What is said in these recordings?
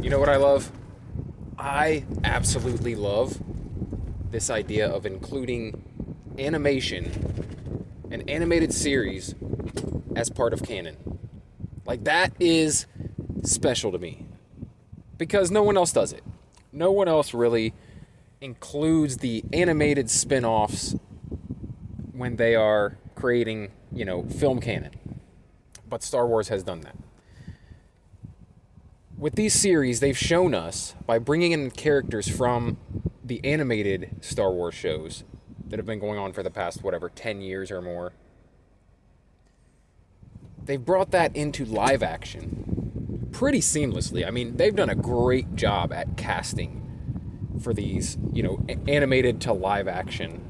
You know what I love? I absolutely love this idea of including animation, an animated series, as part of canon. Like, that is special to me. Because no one else does it. No one else really includes the animated spin-offs when they are creating, film canon. But Star Wars has done that. With these series, they've shown us, by bringing in characters from the animated Star Wars shows that have been going on for the past, 10 years or more, they've brought that into live action pretty seamlessly. I mean, they've done a great job at casting for these, animated to live action.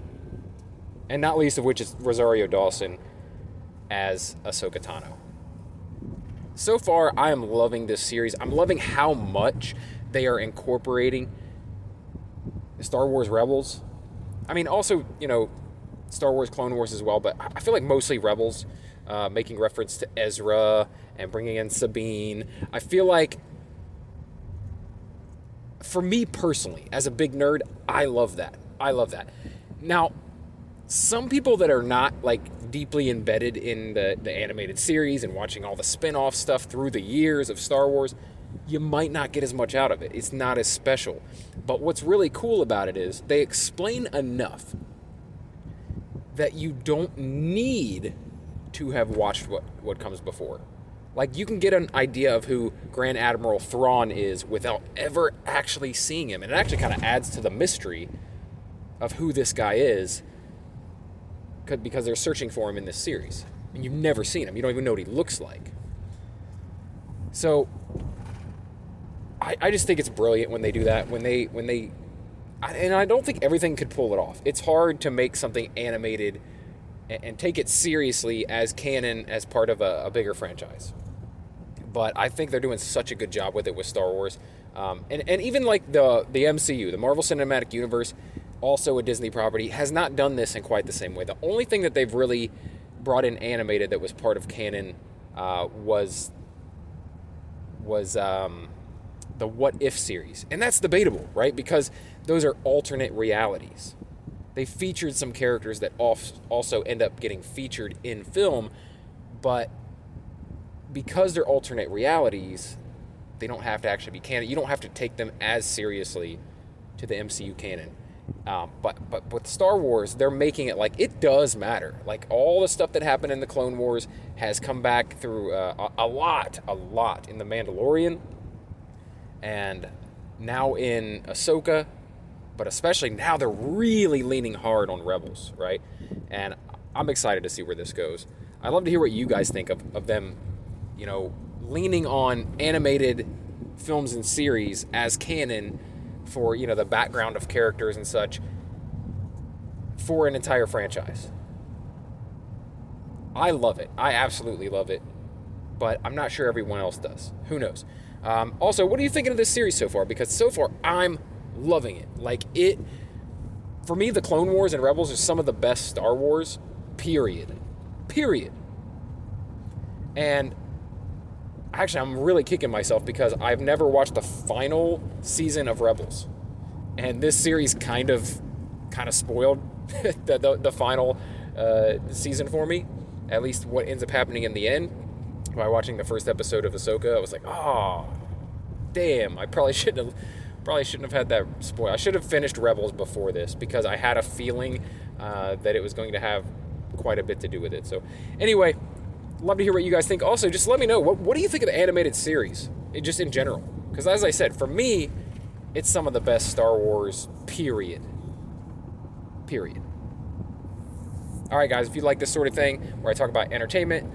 And not least of which is Rosario Dawson as Ahsoka Tano. So far, I am loving this series. I'm loving how much they are incorporating Star Wars Rebels. I mean, also, Star Wars Clone Wars as well, but I feel like mostly Rebels, making reference to Ezra and bringing in Sabine. I feel like, for me personally, as a big nerd, I love that. I love that. Now, some people that are not, deeply embedded in the animated series and watching all the spin-off stuff through the years of Star Wars, you might not get as much out of it. It's not as special. But what's really cool about it is they explain enough that you don't need to have watched what comes before. Like, you can get an idea of who Grand Admiral Thrawn is without ever actually seeing him. And it actually kind of adds to the mystery of who this guy is, because they're searching for him in this series. And you've never seen him. You don't even know what he looks like. So, I just think it's brilliant when they do that. And I don't think everything could pull it off. It's hard to make something animated and take it seriously as canon, as part of a bigger franchise. But I think they're doing such a good job with it with Star Wars. And even like the MCU, the Marvel Cinematic Universe, also a Disney property, has not done this in quite the same way. The only thing that they've really brought in animated that was part of canon was the What If series. And that's debatable, right? Because those are alternate realities. They featured some characters that also end up getting featured in film, but because they're alternate realities, they don't have to actually be canon. You don't have to take them as seriously to the MCU canon. But with Star Wars, they're making it like it does matter. Like, all the stuff that happened in the Clone Wars has come back through a lot in The Mandalorian, and now in Ahsoka, but especially now they're really leaning hard on Rebels, right? And I'm excited to see where this goes. I'd love to hear what you guys think of them, leaning on animated films and series as canon for, the background of characters and such for an entire franchise. I love it. I absolutely love it. But I'm not sure everyone else does. Who knows? Also, what are you thinking of this series so far? Because so far, I'm loving it. For me, the Clone Wars and Rebels are some of the best Star Wars, period. And actually, I'm really kicking myself because I've never watched the final season of Rebels. And this series kind of spoiled the final season for me. At least what ends up happening in the end. By watching the first episode of Ahsoka, I was like, oh, damn, I probably shouldn't have had that spoil. I should have finished Rebels before this, because I had a feeling that it was going to have quite a bit to do with it. So anyway, love to hear what you guys think. Also, just let me know, what do you think of the animated series, just in general? Because as I said, for me, it's some of the best Star Wars, period. All right, guys, if you like this sort of thing, where I talk about entertainment,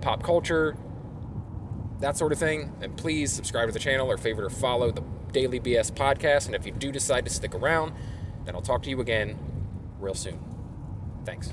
pop culture, that sort of thing, then please subscribe to the channel, or favorite or follow the Daily BS podcast. And if you do decide to stick around, then I'll talk to you again real soon. Thanks.